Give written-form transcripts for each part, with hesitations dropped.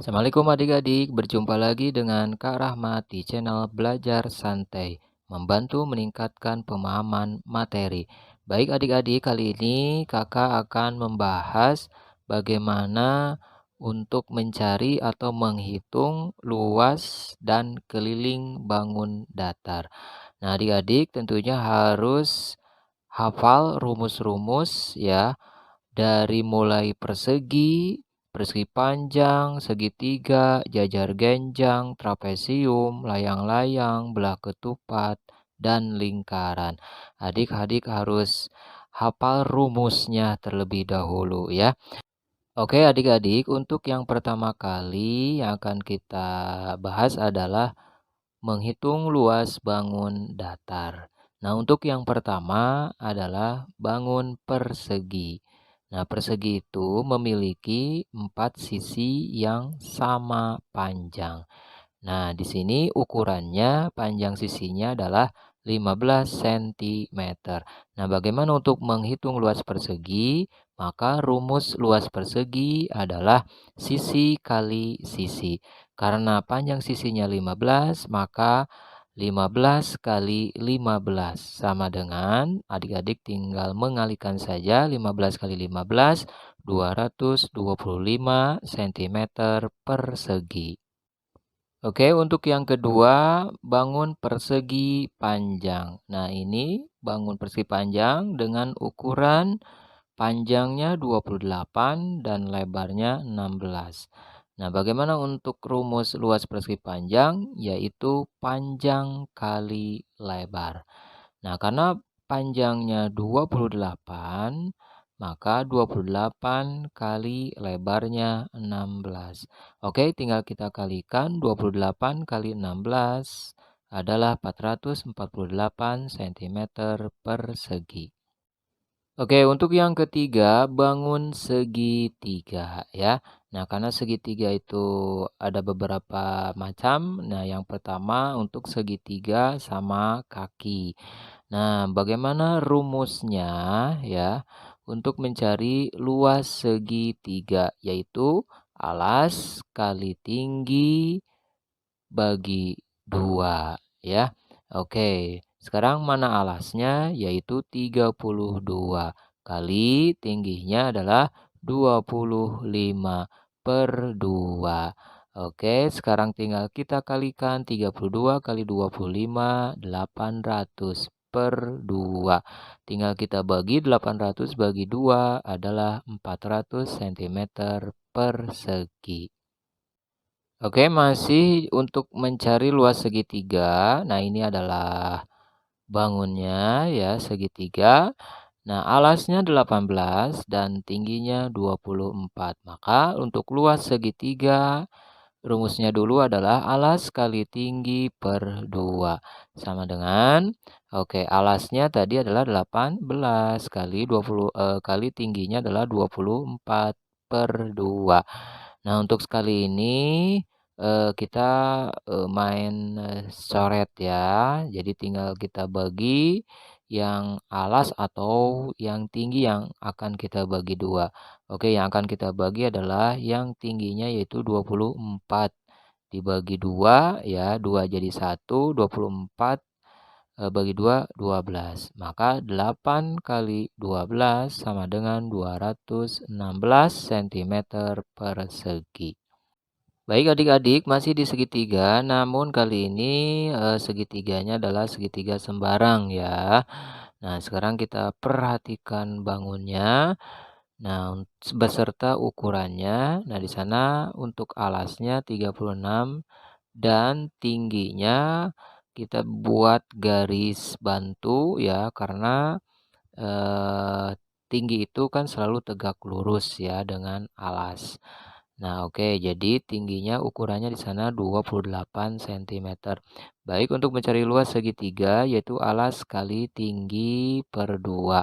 Assalamualaikum adik-adik, berjumpa lagi dengan Kak Rahmat di channel Belajar Santai, membantu meningkatkan pemahaman materi. Baik adik-adik, kali ini kakak akan membahas bagaimana untuk mencari atau menghitung luas dan keliling bangun datar. Nah adik-adik tentunya harus hafal rumus-rumus ya, dari mulai persegi, persegi panjang, segitiga, jajar genjang, trapesium, layang-layang, belah ketupat, dan lingkaran. Adik-adik harus hafal rumusnya terlebih dahulu ya. Oke adik-adik, untuk yang pertama kali yang akan kita bahas adalah menghitung luas bangun datar. Nah, untuk yang pertama adalah bangun persegi. Nah, persegi itu memiliki 4 sisi yang sama panjang. Nah, di sini ukurannya panjang sisinya adalah 15 cm. Nah, bagaimana untuk menghitung luas persegi? Maka rumus luas persegi adalah sisi kali sisi. Karena panjang sisinya 15, maka 15 kali 15 sama dengan, adik-adik tinggal mengalihkan saja, 15 kali 15, 225 cm persegi. Oke, untuk yang kedua, bangun persegi panjang. Nah, ini bangun persegi panjang dengan ukuran panjangnya 28 dan lebarnya 16. Nah, bagaimana untuk rumus luas persegi panjang? Yaitu panjang kali lebar. Nah, karena panjangnya 28, maka 28 kali lebarnya 16. Oke, tinggal kita kalikan. 28 kali 16 adalah 448 cm persegi. Oke, untuk yang ketiga, bangun segitiga ya. Nah, karena segitiga itu ada beberapa macam. Nah, yang pertama untuk segitiga sama kaki. Nah, bagaimana rumusnya ya untuk mencari luas segitiga, yaitu alas kali tinggi bagi 2 ya. Oke, sekarang mana alasnya? Yaitu 32 kali tingginya adalah 25 per 2. Oke, sekarang tinggal kita kalikan 32 kali 25, 800 per 2. Tinggal kita bagi 800 bagi 2 adalah 400 cm persegi. Oke, masih untuk mencari luas segitiga. Nah, ini adalah bangunnya ya, segitiga. Nah, alasnya 18 dan tingginya 24. Maka untuk luas segitiga, rumusnya dulu adalah alas kali tinggi per 2. Sama dengan, oke, alasnya tadi adalah 18 kali 20 kali tingginya adalah 24 per 2. Nah, untuk sekali ini kita main coret ya. Jadi tinggal kita bagi yang alas atau yang tinggi yang akan kita bagi 2. Oke, yang akan kita bagi adalah yang tingginya yaitu 24 dibagi 2 ya, 2 jadi 1, 24 bagi 2, 12. Maka 8 kali 12 sama dengan 216 cm persegi. Baik adik-adik, masih di segitiga, namun kali ini segitiganya adalah segitiga sembarang ya. Nah, sekarang kita perhatikan bangunnya. Nah, beserta ukurannya. Nah, di sana untuk alasnya 36 dan tingginya kita buat garis bantu ya, karena tinggi itu kan selalu tegak lurus ya dengan alas. Nah, oke, jadi tingginya ukurannya di sana 28 cm. Baik, untuk mencari luas segitiga yaitu alas kali tinggi per 2.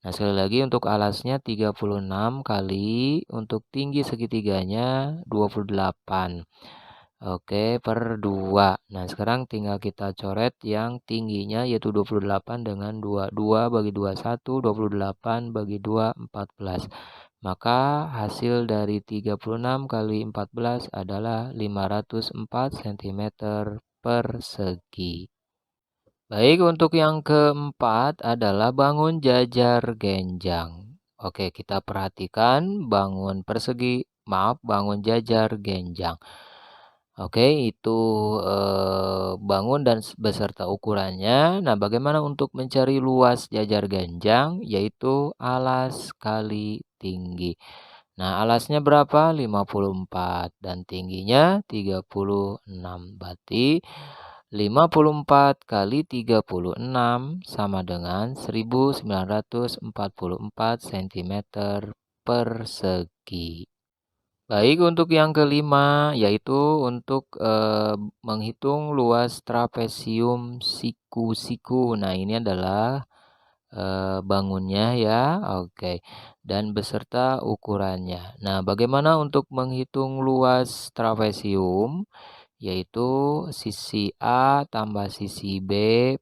Nah, sekali lagi untuk alasnya 36 kali untuk tinggi segitiganya 28. Oke, per 2. Nah, sekarang tinggal kita coret yang tingginya yaitu 28 dengan 2. 2 bagi 2, 1. 28 bagi 2, 14. Maka hasil dari 36 kali 14 adalah 504 cm persegi. Baik, untuk yang keempat adalah bangun jajar genjang. Oke, kita perhatikan bangun jajar genjang. Oke, itu bangun dan beserta ukurannya. Nah, bagaimana untuk mencari luas jajar genjang? Yaitu alas kali tinggi. Nah, alasnya berapa? 54 dan tingginya 36. Berarti 54 kali 36 sama dengan 1944 cm persegi. Baik, untuk yang kelima yaitu untuk menghitung luas trapesium siku-siku. Nah, ini adalah bangunnya ya, oke, dan beserta ukurannya. Nah, bagaimana untuk menghitung luas trapesium? Yaitu sisi A tambah sisi B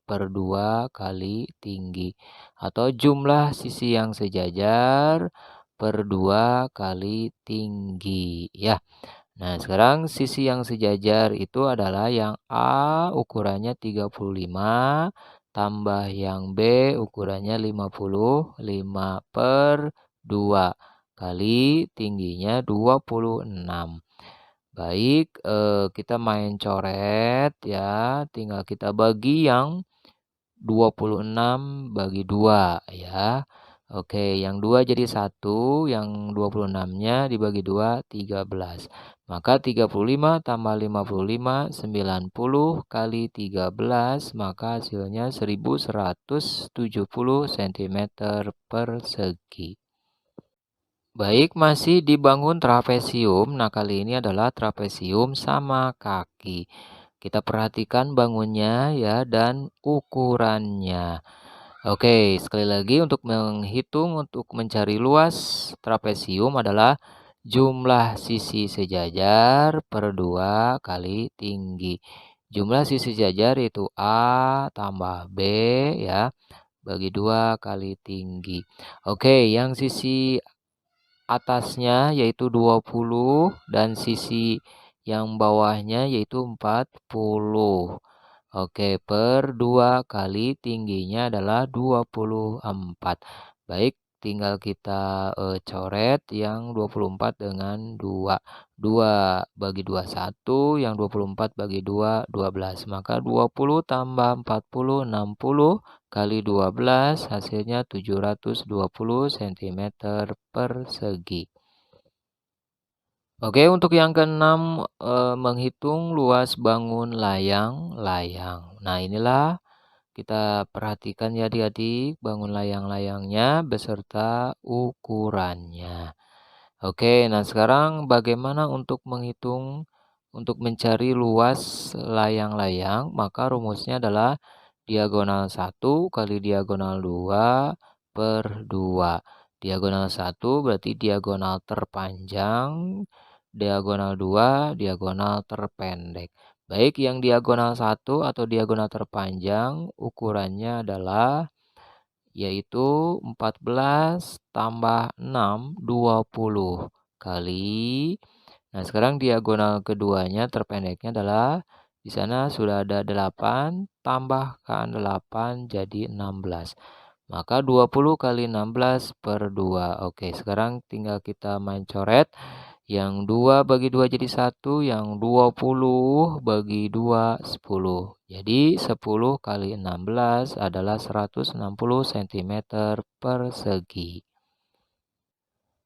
per 2 kali tinggi. Atau jumlah sisi yang sejajar per 2 kali tinggi. Ya, nah sekarang sisi yang sejajar itu adalah yang A ukurannya 35 tambah yang B ukurannya 55 per 2 kali tingginya 26. Baik, kita main coret ya, tinggal kita bagi yang 26 bagi 2 ya. Oke, yang 2 jadi 1, yang 26-nya dibagi 2, 13. Maka 35 tambah 55, 90 kali 13, maka hasilnya 1170 cm persegi. Baik, masih dibangun trapesium. Nah, kali ini adalah trapesium sama kaki. Kita perhatikan bangunnya ya dan ukurannya. Oke, sekali lagi untuk mencari luas trapesium adalah jumlah sisi sejajar per 2 kali tinggi. Jumlah sisi sejajar itu A tambah B ya, bagi 2 kali tinggi. Oke, yang sisi atasnya yaitu 20 dan sisi yang bawahnya yaitu 40. Oke, per 2 kali tingginya adalah 24. Baik, tinggal kita coret yang 24 dengan 2. 2 bagi 2, 1. Yang 24 bagi 2, 12. Maka 20 tambah 40, 60 kali 12 hasilnya 720 cm persegi. Oke, untuk yang keenam menghitung luas bangun layang-layang. Nah, inilah kita perhatikan ya adik-adik bangun layang-layangnya beserta ukurannya. Oke, nah sekarang bagaimana untuk untuk mencari luas layang-layang? Maka rumusnya adalah diagonal 1 kali diagonal 2 per 2. Diagonal 1 berarti diagonal terpanjang, diagonal 2 diagonal terpendek. Baik, yang diagonal 1 atau diagonal terpanjang ukurannya adalah yaitu 14 tambah 6, 20 kali. Nah, sekarang diagonal keduanya terpendeknya adalah di sana sudah ada 8, tambahkan 8 jadi 16. Maka 20 kali 16 per 2. Oke, sekarang tinggal kita main coret. Yang 2 bagi 2 jadi 1, yang 20 bagi 2, 10. Jadi 10 kali 16 adalah 160 cm persegi.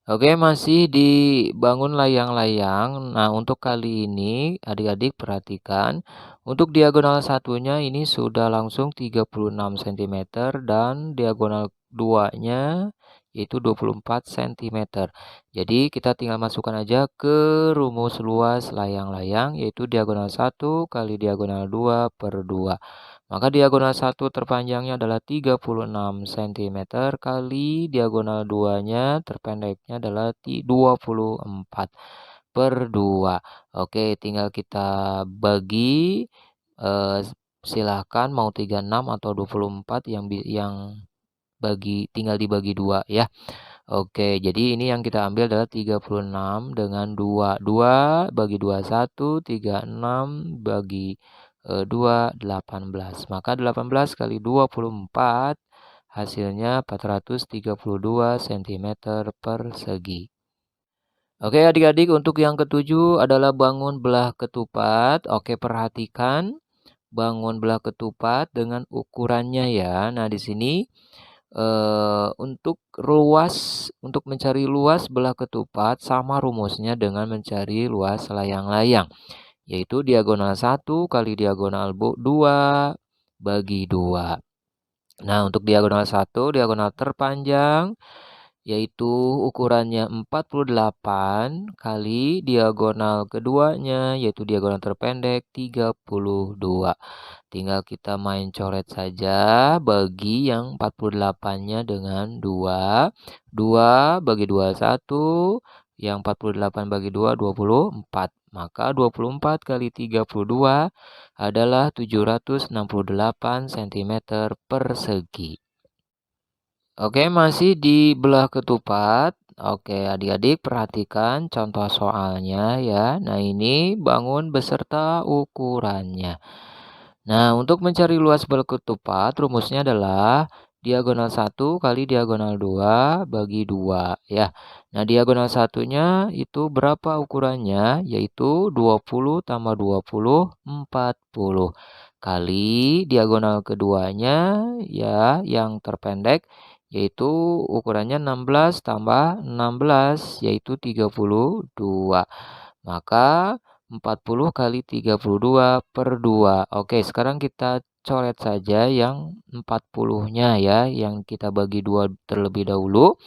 Oke, masih dibangun layang-layang. Nah, untuk kali ini adik-adik perhatikan. Untuk diagonal satunya ini sudah langsung 36 cm dan diagonal duanya yaitu 24 cm. Jadi kita tinggal masukkan aja ke rumus luas layang-layang yaitu diagonal 1 kali diagonal 2 per 2. Maka diagonal 1 terpanjangnya adalah 36 cm kali diagonal 2-nya terpendeknya adalah 24 per 2. Oke, tinggal kita bagi silahkan mau 36 atau 24 yang tinggal dibagi 2 ya. Oke, jadi ini yang kita ambil adalah 36 dengan 2. 2 bagi 21, 36 bagi 2, 18. Maka 18 kali 24 hasilnya 432 cm persegi. Oke adik-adik, untuk yang ketujuh adalah bangun belah ketupat. Oke, perhatikan bangun belah ketupat dengan ukurannya ya. Nah, di sini untuk mencari luas belah ketupat sama rumusnya dengan mencari luas layang-layang, yaitu diagonal 1 kali diagonal 2 bagi 2. Nah, untuk diagonal 1, diagonal terpanjang, yaitu ukurannya 48 kali diagonal keduanya, yaitu diagonal terpendek 32. Tinggal kita main coret saja, bagi yang 48-nya dengan 2. 2 bagi 21, yang 48 bagi 2, 24. Maka 24 kali 32 adalah 768 cm persegi. Oke, masih di belah ketupat. Oke, adik-adik perhatikan contoh soalnya ya. Nah, ini bangun beserta ukurannya. Nah, untuk mencari luas belah ketupat, rumusnya adalah diagonal 1 kali diagonal 2 bagi 2 ya. Nah, diagonal satunya itu berapa ukurannya? Yaitu 20 tambah 20, 40. Kali diagonal keduanya ya, yang terpendek, yaitu ukurannya 16 tambah 16, yaitu 32. Maka 40 kali 32 per 2. Oke, sekarang kita coret saja yang 40-nya ya, yang kita bagi 2 terlebih dahulu.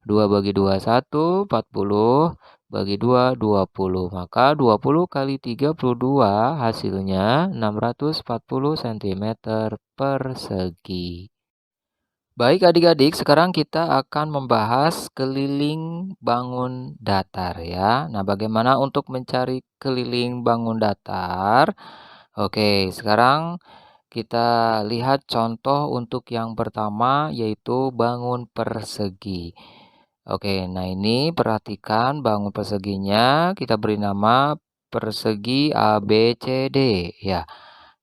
2 bagi 2, 1, 40 bagi 2, 20. Maka 20 kali 32 hasilnya 640 cm persegi. Baik adik-adik, sekarang kita akan membahas keliling bangun datar ya. Nah, bagaimana untuk mencari keliling bangun datar? Oke, sekarang kita lihat contoh untuk yang pertama, yaitu bangun persegi. Oke, nah ini perhatikan bangun perseginya, kita beri nama persegi ABCD ya.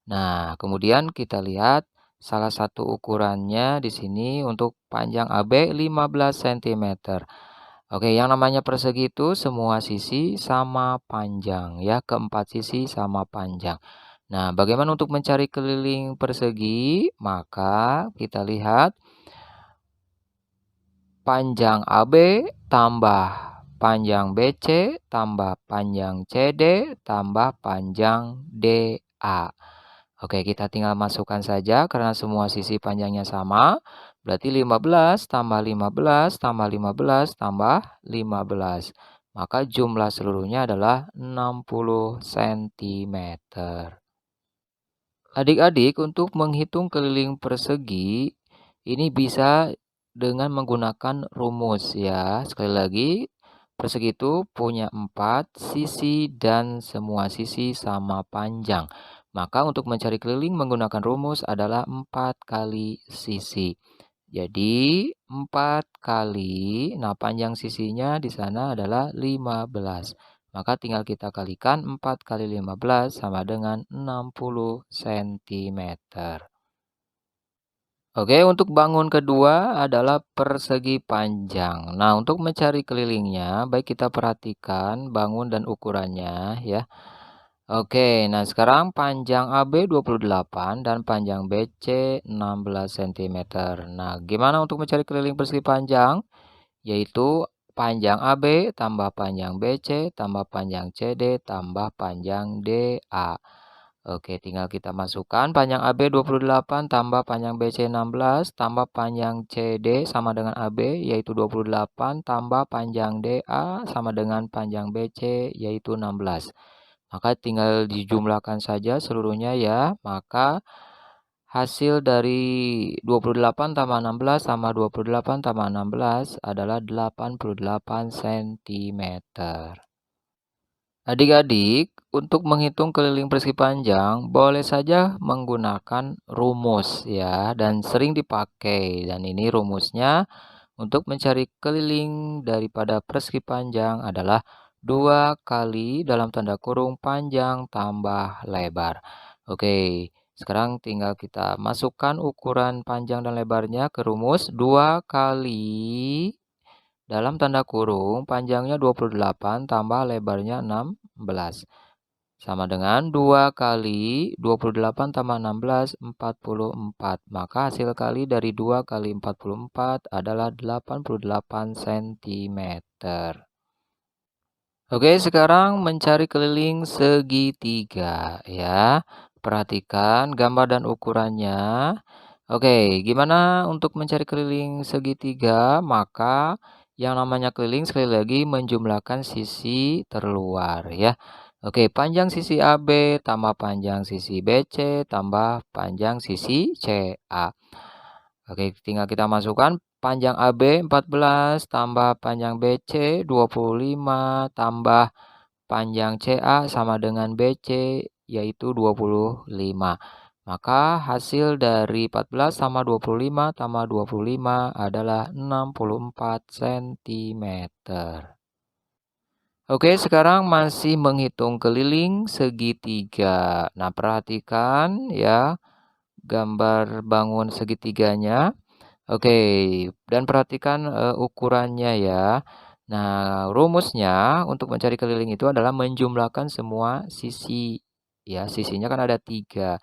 Nah, kemudian kita lihat salah satu ukurannya di sini untuk panjang AB 15 cm. Oke, yang namanya persegi itu semua sisi sama panjang ya, keempat sisi sama panjang. Nah, bagaimana untuk mencari keliling persegi? Maka kita lihat panjang AB tambah panjang BC tambah panjang CD tambah panjang DA. Oke, kita tinggal masukkan saja karena semua sisi panjangnya sama. Berarti 15 tambah 15 tambah 15 tambah 15. Maka jumlah seluruhnya adalah 60 cm. Adik-adik, untuk menghitung keliling persegi, ini bisa dengan menggunakan rumus ya. Sekali lagi, persegi itu punya 4 sisi dan semua sisi sama panjang. Maka untuk mencari keliling menggunakan rumus adalah 4 kali sisi. Jadi 4 kali, nah panjang sisinya di sana adalah 15. Maka tinggal kita kalikan 4 kali 15 sama dengan 60 cm. Oke, untuk bangun kedua adalah persegi panjang. Nah, untuk mencari kelilingnya, baik kita perhatikan bangun dan ukurannya ya. Oke, nah sekarang panjang AB 28 dan panjang BC 16 cm. Nah, gimana untuk mencari keliling persegi panjang? Yaitu panjang AB tambah panjang BC tambah panjang CD tambah panjang DA. Oke, tinggal kita masukkan panjang AB 28 tambah panjang BC 16 tambah panjang CD sama dengan AB yaitu 28 tambah panjang DA sama dengan panjang BC yaitu 16. Maka tinggal dijumlahkan saja seluruhnya ya. Maka hasil dari 28 tambah 16 sama 28 tambah 16 adalah 88 cm. Adik-adik, untuk menghitung keliling persegi panjang, boleh saja menggunakan rumus ya, dan sering dipakai. Dan ini rumusnya Untuk mencari keliling daripada persegi panjang adalah 2 kali dalam tanda kurung panjang tambah lebar. Oke, sekarang tinggal kita masukkan ukuran panjang dan lebarnya ke rumus. 2 kali dalam tanda kurung panjangnya 28 tambah lebarnya 16. Sama dengan 2 kali 28 tambah 16, 44. Maka hasil kali dari 2 kali 44 adalah 88 cm. Oke, sekarang mencari keliling segitiga ya. Perhatikan gambar dan ukurannya. Oke, gimana untuk mencari keliling segitiga? Maka yang namanya keliling sekali lagi menjumlahkan sisi terluar ya. Oke, panjang sisi AB tambah panjang sisi BC tambah panjang sisi CA. Oke, tinggal kita masukkan panjang AB 14 tambah panjang BC 25 tambah panjang CA sama dengan BC yaitu 25. Maka hasil dari 14 sama 25 tambah 25 adalah 64 cm. Oke, sekarang masih menghitung keliling segitiga. Nah, perhatikan ya gambar bangun segitiganya. Oke, dan perhatikan ukurannya ya. Nah, rumusnya untuk mencari keliling itu adalah menjumlahkan semua sisi. Ya, sisinya kan ada 3,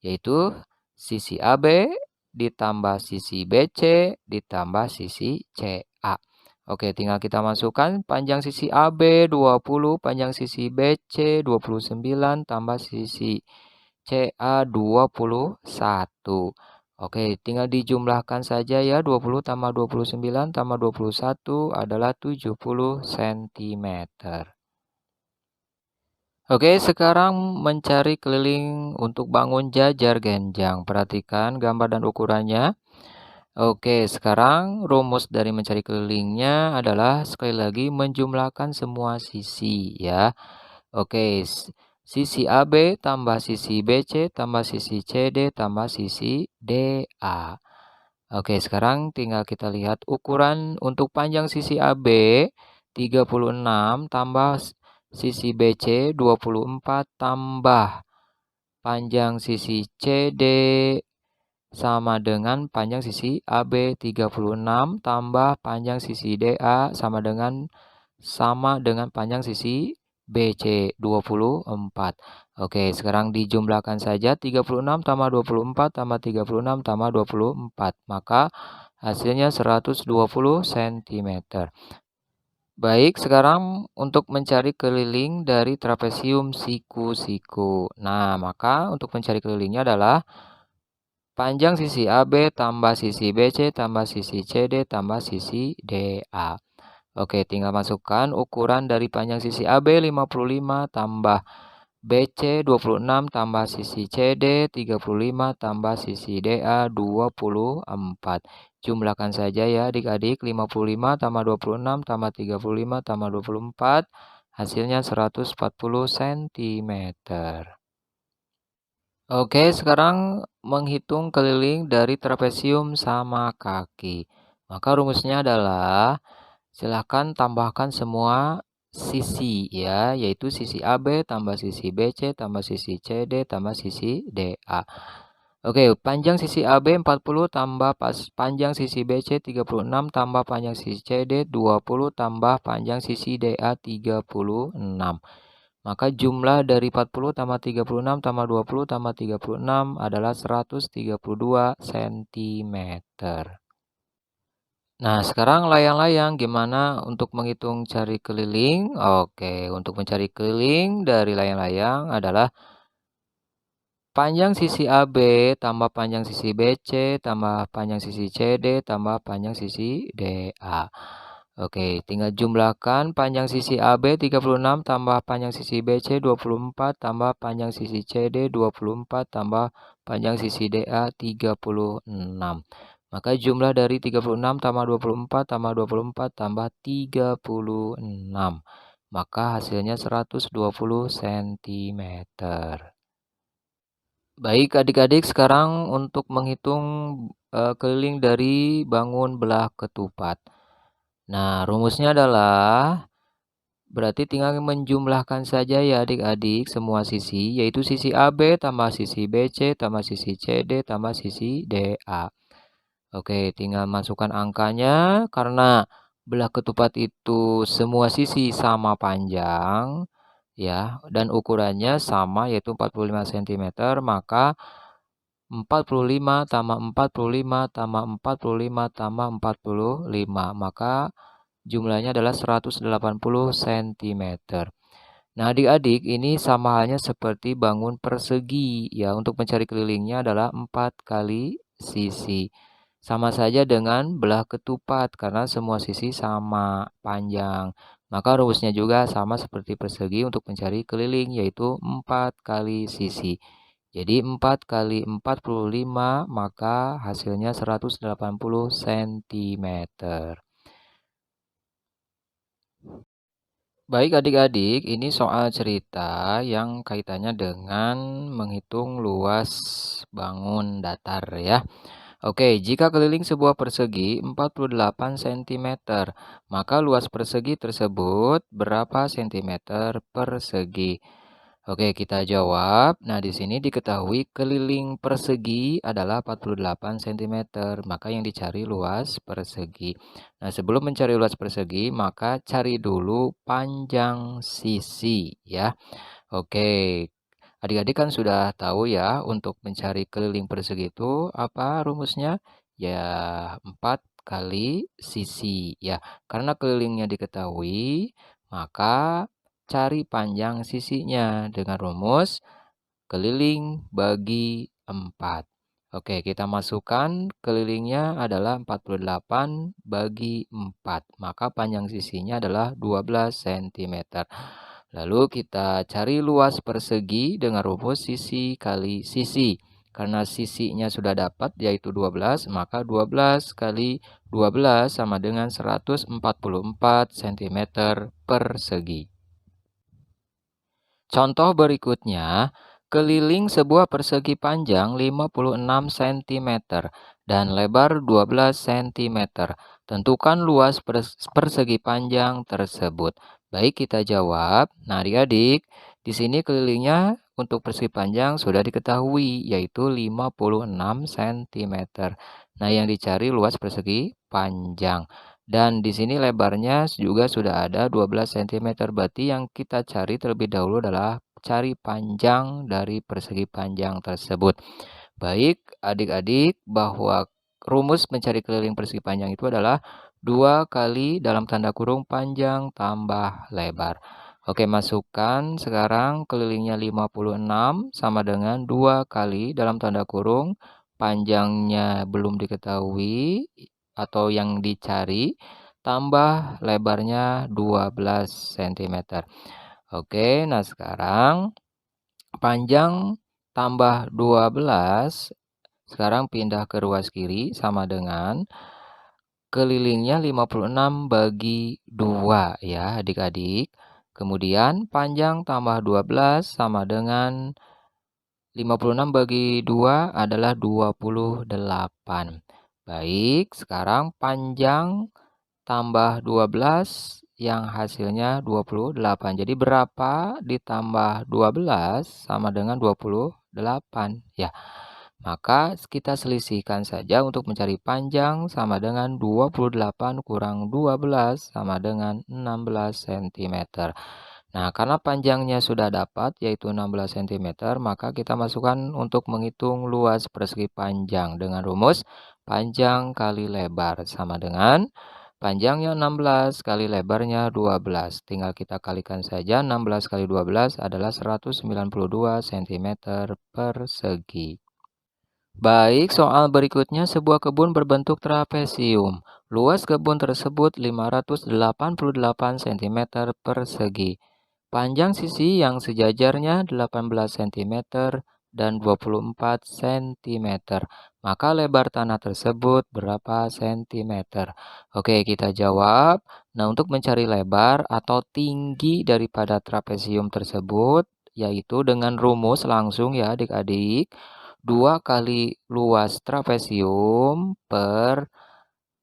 yaitu sisi AB ditambah sisi BC ditambah sisi CA. Oke, tinggal kita masukkan panjang sisi AB 20, panjang sisi BC 29, tambah sisi CA 21. Oke, tinggal dijumlahkan saja ya. 20 tambah 29 tambah 21 adalah 70 cm. Oke, sekarang mencari keliling untuk bangun jajar genjang. Perhatikan gambar dan ukurannya. Oke, sekarang rumus dari mencari kelilingnya adalah sekali lagi menjumlahkan semua sisi ya. Oke, sisi AB tambah sisi BC tambah sisi CD tambah sisi DA. Oke, sekarang tinggal kita lihat ukuran untuk panjang sisi AB 36 tambah sisi BC 24 tambah panjang sisi CD sama dengan panjang sisi AB 36 tambah panjang sisi DA sama dengan panjang sisi BC 24. Oke, sekarang dijumlahkan saja 36 tambah 24 tambah 36 tambah 24. Maka hasilnya 120 cm. Baik, sekarang untuk mencari keliling dari trapesium siku-siku. Nah, maka untuk mencari kelilingnya adalah panjang sisi AB tambah sisi BC tambah sisi CD tambah sisi DA. Oke, tinggal masukkan ukuran dari panjang sisi AB 55 tambah BC 26 tambah sisi CD 35 tambah sisi DA 24. Jumlahkan saja ya adik-adik. 55 tambah 26 tambah 35 tambah 24. Hasilnya 140 cm. Oke, sekarang menghitung keliling dari trapesium sama kaki. Maka rumusnya adalah silahkan tambahkan semua sisi ya, yaitu sisi AB tambah sisi BC tambah sisi CD tambah sisi DA. Oke, panjang sisi AB 40 tambah panjang sisi BC 36 tambah panjang sisi CD 20 tambah panjang sisi DA 36. Maka jumlah dari 40 tambah 36 tambah 20 tambah 36 adalah 132 cm. Nah, sekarang layang-layang gimana untuk menghitung cari keliling? Oke, untuk mencari keliling dari layang-layang adalah panjang sisi AB tambah panjang sisi BC tambah panjang sisi CD tambah panjang sisi DA. Oke, tinggal jumlahkan panjang sisi AB 36 tambah panjang sisi BC 24 tambah panjang sisi CD 24 tambah panjang sisi DA 36. Maka jumlah dari 36 tambah 24 tambah 24 tambah 36. Maka hasilnya 120 cm. Baik adik-adik, sekarang untuk menghitung keliling dari bangun belah ketupat. Nah, rumusnya adalah berarti tinggal menjumlahkan saja ya adik-adik semua sisi, yaitu sisi AB tambah sisi BC tambah sisi CD tambah sisi DA. Oke, tinggal masukkan angkanya karena belah ketupat itu semua sisi sama panjang ya dan ukurannya sama yaitu 45 cm, maka 45 tambah 45 tambah 45 tambah 45, maka jumlahnya adalah 180 cm. Nah, adik-adik, ini sama halnya seperti bangun persegi ya. Untuk mencari kelilingnya adalah 4 kali sisi. Sama saja dengan belah ketupat karena semua sisi sama panjang. Maka rumusnya juga sama seperti persegi untuk mencari keliling, yaitu 4 kali sisi. Jadi 4 kali 45 maka hasilnya 180 cm. Baik adik-adik, ini soal cerita yang kaitannya dengan menghitung luas bangun datar ya. Oke, jika keliling sebuah persegi 48 cm, maka luas persegi tersebut berapa cm persegi? Oke, kita jawab. Nah, di sini diketahui keliling persegi adalah 48 cm, maka yang dicari luas persegi. Nah, sebelum mencari luas persegi, maka cari dulu panjang sisi ya. Oke, adik-adik kan sudah tahu ya untuk mencari keliling persegi itu apa rumusnya? Ya, 4 kali sisi ya. Karena kelilingnya diketahui, maka cari panjang sisinya dengan rumus keliling bagi 4. Oke, kita masukkan kelilingnya adalah 48 bagi 4. Maka panjang sisinya adalah 12 cm. Lalu kita cari luas persegi dengan rumus sisi kali sisi. Karena sisinya sudah dapat yaitu 12, maka 12 kali 12 sama dengan 144 cm persegi. Contoh berikutnya, keliling sebuah persegi panjang 56 cm dan lebar 12 cm. Tentukan luas persegi panjang tersebut. Baik, kita jawab. Nah, adik-adik, di sini kelilingnya untuk persegi panjang sudah diketahui, yaitu 56 cm. Nah, yang dicari luas persegi panjang. Dan di sini lebarnya juga sudah ada 12 cm. Berarti yang kita cari terlebih dahulu adalah cari panjang dari persegi panjang tersebut. Baik, adik-adik, bahwa rumus mencari keliling persegi panjang itu adalah 2 kali dalam tanda kurung panjang tambah lebar. Oke, masukkan sekarang kelilingnya 56 sama dengan 2 kali dalam tanda kurung panjangnya belum diketahui atau yang dicari tambah lebarnya 12 cm. Oke, nah sekarang panjang tambah 12, sekarang pindah ke ruas kiri sama dengan kelilingnya 56 bagi 2 ya adik-adik. Kemudian panjang tambah 12 sama dengan 56 bagi 2 adalah 28. Baik, sekarang panjang tambah 12 yang hasilnya 28. Jadi berapa ditambah 12 sama dengan 28 ya. Maka kita selisihkan saja untuk mencari panjang sama dengan 28 kurang 12 sama dengan 16 cm. Nah, karena panjangnya sudah dapat yaitu 16 cm, maka kita masukkan untuk menghitung luas persegi panjang dengan rumus panjang kali lebar sama dengan panjangnya 16 kali lebarnya 12. Tinggal kita kalikan saja, 16 kali 12 adalah 192 cm persegi. Baik, soal berikutnya sebuah kebun berbentuk trapesium. Luas kebun tersebut 588 cm persegi. Panjang sisi yang sejajarnya 18 cm dan 24 cm. Maka lebar tanah tersebut berapa cm? Oke, kita jawab. Nah, untuk mencari lebar atau tinggi daripada trapesium tersebut, yaitu dengan rumus langsung ya adik-adik. 2 kali luas trapesium per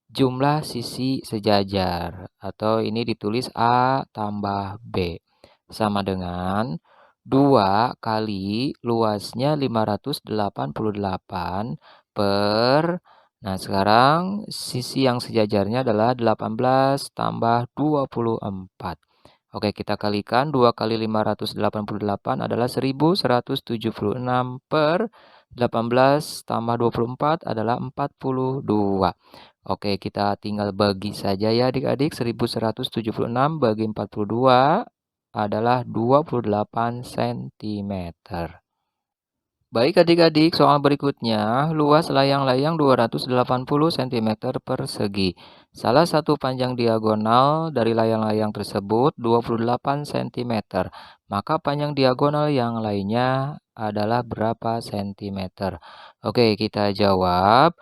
jumlah sisi sejajar, atau ini ditulis A tambah B, sama dengan 2 kali luasnya 588 per, nah sekarang sisi yang sejajarnya adalah 18 tambah 24. Oke, kita kalikan 2 kali 588 adalah 1176 per 18 tambah 24 adalah 42. Oke, kita tinggal bagi saja ya adik-adik. 1176 bagi 42 adalah 28 cm. Baik adik-adik, soal berikutnya, luas layang-layang 280 cm persegi. Salah satu panjang diagonal dari layang-layang tersebut 28 cm. Maka panjang diagonal yang lainnya adalah berapa cm? Oke, kita jawab.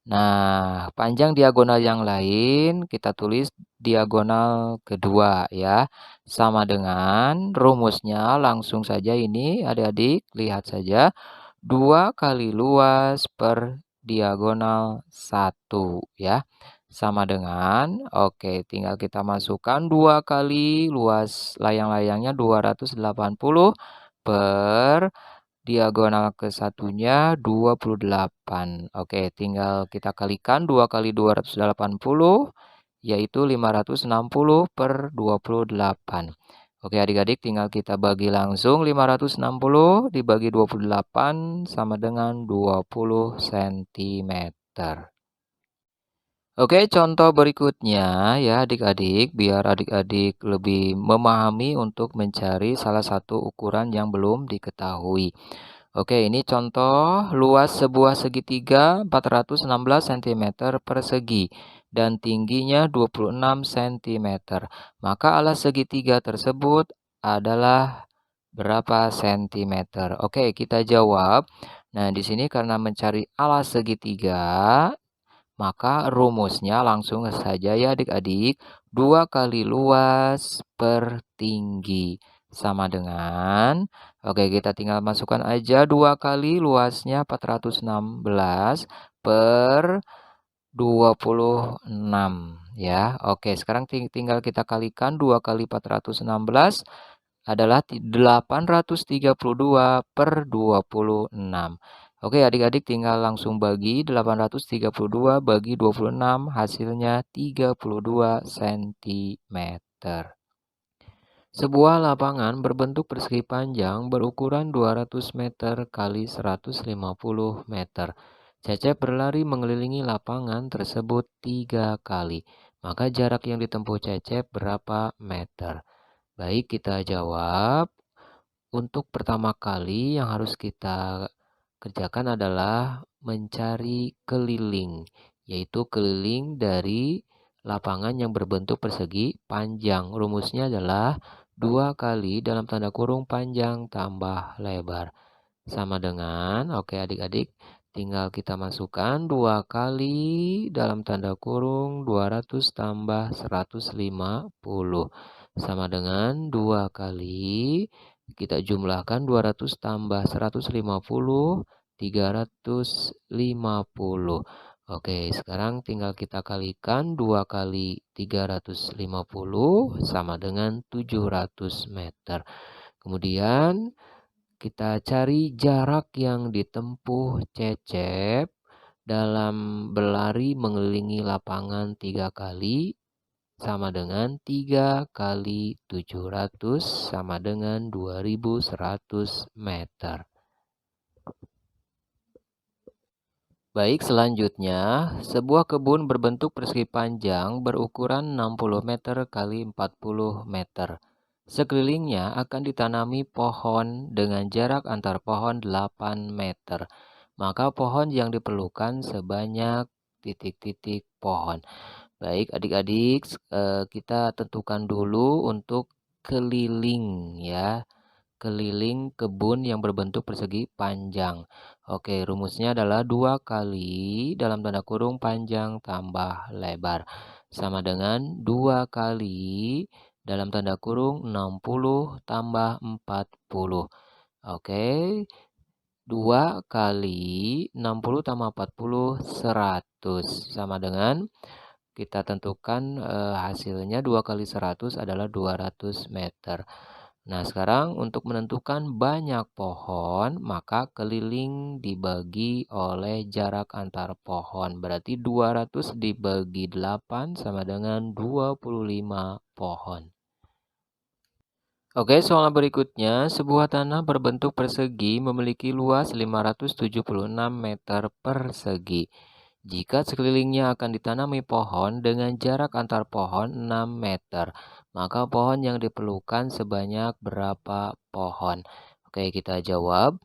Nah, panjang diagonal yang lain kita tulis diagonal kedua ya. Sama dengan rumusnya langsung saja ini adik-adik lihat saja. 2 kali luas per diagonal 1 ya. Sama dengan, oke tinggal kita masukkan 2 kali luas layang-layangnya 280 per diagonal ke satunya 28. Oke, tinggal kita kalikan 2 kali 280 yaitu 560 per 28. Oke adik-adik tinggal kita bagi langsung 560 dibagi 28 sama dengan 20 cm. Oke, contoh berikutnya ya adik-adik, biar adik-adik lebih memahami untuk mencari salah satu ukuran yang belum diketahui. Oke, ini contoh luas sebuah segitiga 416 cm persegi dan tingginya 26 cm. Maka alas segitiga tersebut adalah berapa sentimeter? Oke, kita jawab. Nah, di sini karena mencari alas segitiga, maka rumusnya langsung saja ya adik-adik. 2 kali luas per tinggi sama dengan, oke kita tinggal masukkan aja 2 kali luasnya 416 per 26 ya. Oke, sekarang tinggal kita kalikan 2 kali 416 adalah 832 per 26. Oke adik-adik tinggal langsung bagi 832 bagi 26 hasilnya 32 cm. Sebuah lapangan berbentuk persegi panjang berukuran 200 meter kali 150 meter. Cecep berlari mengelilingi lapangan tersebut 3 kali. Maka jarak yang ditempuh Cecep berapa meter? Baik, kita jawab. Untuk pertama kali yang harus kita kerjakan adalah mencari keliling, yaitu keliling dari lapangan yang berbentuk persegi panjang. Rumusnya adalah 2 kali dalam tanda kurung panjang tambah lebar. Sama dengan, oke adik-adik, tinggal kita masukkan 2 kali dalam tanda kurung 200 tambah 150. Sama dengan 2 kali, kita jumlahkan 200 tambah 150, 350. Oke, sekarang tinggal kita kalikan 2 kali 350 sama dengan 700 meter. Kemudian kita cari jarak yang ditempuh Cecep dalam berlari mengelilingi lapangan 3 kali sama dengan 3 kali 700 sama dengan 2100 meter. Baik, selanjutnya, sebuah kebun berbentuk persegi panjang berukuran 60 meter kali 40 meter. Sekelilingnya akan ditanami pohon dengan jarak antar pohon 8 meter. Maka pohon yang diperlukan sebanyak titik-titik pohon. Baik, adik-adik, kita tentukan dulu untuk keliling ya. Keliling kebun yang berbentuk persegi panjang. Oke, rumusnya adalah 2 kali dalam tanda kurung panjang tambah lebar. Sama dengan 2 kali dalam tanda kurung 60 tambah 40. Oke, 2 kali 60 tambah 40, 100. Sama dengan kita tentukan hasilnya 2 kali 100 adalah 200 meter. Nah, sekarang untuk menentukan banyak pohon, maka keliling dibagi oleh jarak antar pohon. Berarti 200 dibagi 8 sama dengan 25 pohon. Oke, soal berikutnya, sebuah tanah berbentuk persegi memiliki luas 576 meter persegi. Jika sekelilingnya akan ditanami pohon dengan jarak antar pohon 6 meter, maka pohon yang diperlukan sebanyak berapa pohon? Oke, kita jawab.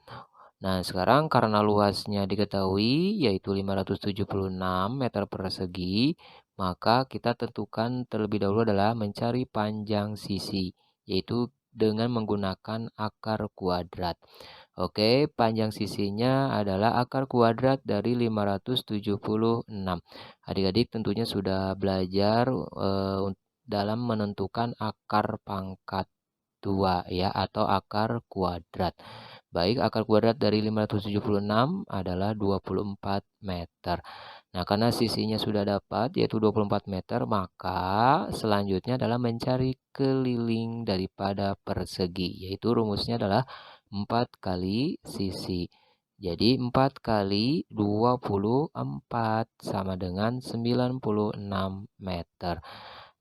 Nah, sekarang karena luasnya diketahui yaitu 576 meter persegi, maka kita tentukan terlebih dahulu adalah mencari panjang sisi, yaitu dengan menggunakan akar kuadrat. Oke, panjang sisinya adalah akar kuadrat dari 576. Adik-adik tentunya sudah belajar dalam menentukan akar pangkat 2 ya atau akar kuadrat. Baik, akar kuadrat dari 576 adalah 24 meter. Nah, karena sisinya sudah dapat yaitu 24 meter, maka selanjutnya adalah mencari keliling daripada persegi, yaitu rumusnya adalah 4 kali sisi. Jadi 4 kali 24 sama dengan 96 meter.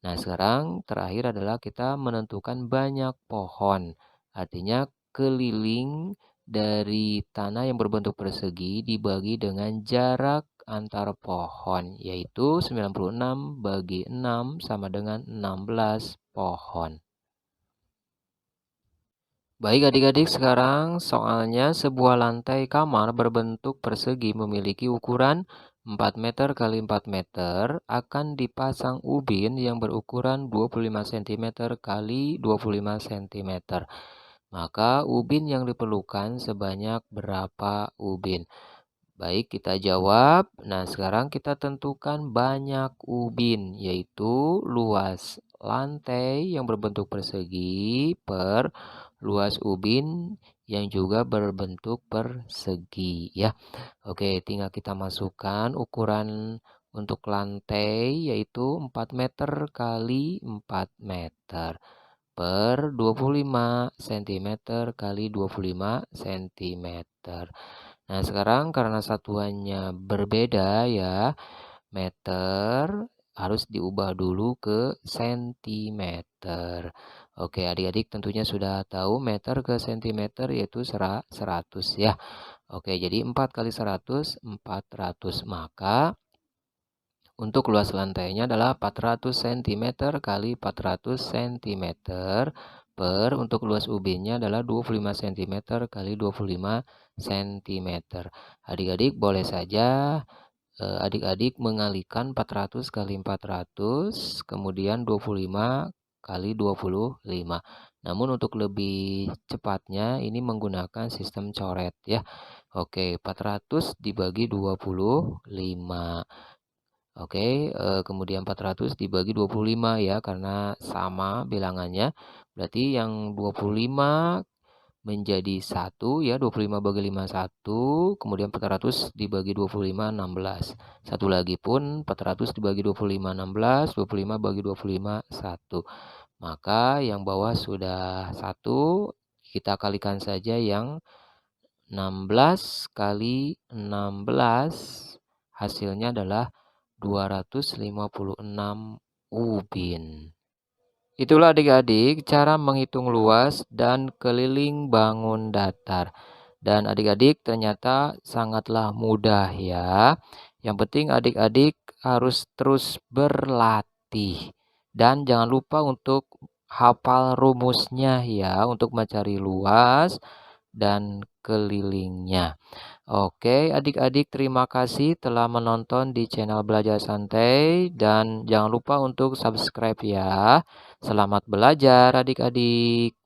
Nah, sekarang terakhir adalah kita menentukan banyak pohon. Artinya keliling dari tanah yang berbentuk persegi dibagi dengan jarak antar pohon, yaitu 96 bagi 6 sama dengan 16 pohon. Baik adik-adik, sekarang soalnya sebuah lantai kamar berbentuk persegi memiliki ukuran 4 meter kali 4 meter akan dipasang ubin yang berukuran 25 cm kali 25 cm. Maka ubin yang diperlukan sebanyak berapa ubin? Baik, kita jawab. Nah, sekarang kita tentukan banyak ubin, yaitu luas lantai yang berbentuk persegi per luas ubin yang juga berbentuk persegi ya. Oke, tinggal kita masukkan ukuran untuk lantai yaitu 4 meter kali 4 meter per 25 cm kali 25 cm. Nah, sekarang karena satuannya berbeda ya, meter harus diubah dulu ke sentimeter. Oke, adik-adik tentunya sudah tahu meter ke sentimeter yaitu 100 ya. Oke, jadi 4 kali 100, 400. Maka untuk luas lantainya adalah 400 cm kali 400 cm per untuk luas ubinnya adalah 25 cm kali 25 cm. Adik-adik boleh saja adik-adik mengalihkan 400 kali 400 kemudian 25 kali 25. Namun untuk lebih cepatnya ini menggunakan sistem coret ya. Oke, 400 dibagi 25. Oke, kemudian 400 dibagi 25 ya, karena sama bilangannya. Berarti yang 25 menjadi 1 ya, 25 bagi 5, 1. Kemudian 400 dibagi 25, 16. Satu lagi pun 400 dibagi 25, 16. 25 bagi 25, 1. Maka yang bawah sudah 1. Kita kalikan saja yang 16 kali 16. Hasilnya adalah 256 ubin. Itulah adik-adik cara menghitung luas dan keliling bangun datar. Dan adik-adik ternyata sangatlah mudah ya. Yang penting adik-adik harus terus berlatih. Dan jangan lupa untuk hafal rumusnya ya untuk mencari luas dan kelilingnya. Oke, adik-adik terima kasih telah menonton di channel Belajar Santai dan jangan lupa untuk subscribe ya. Selamat belajar adik-adik.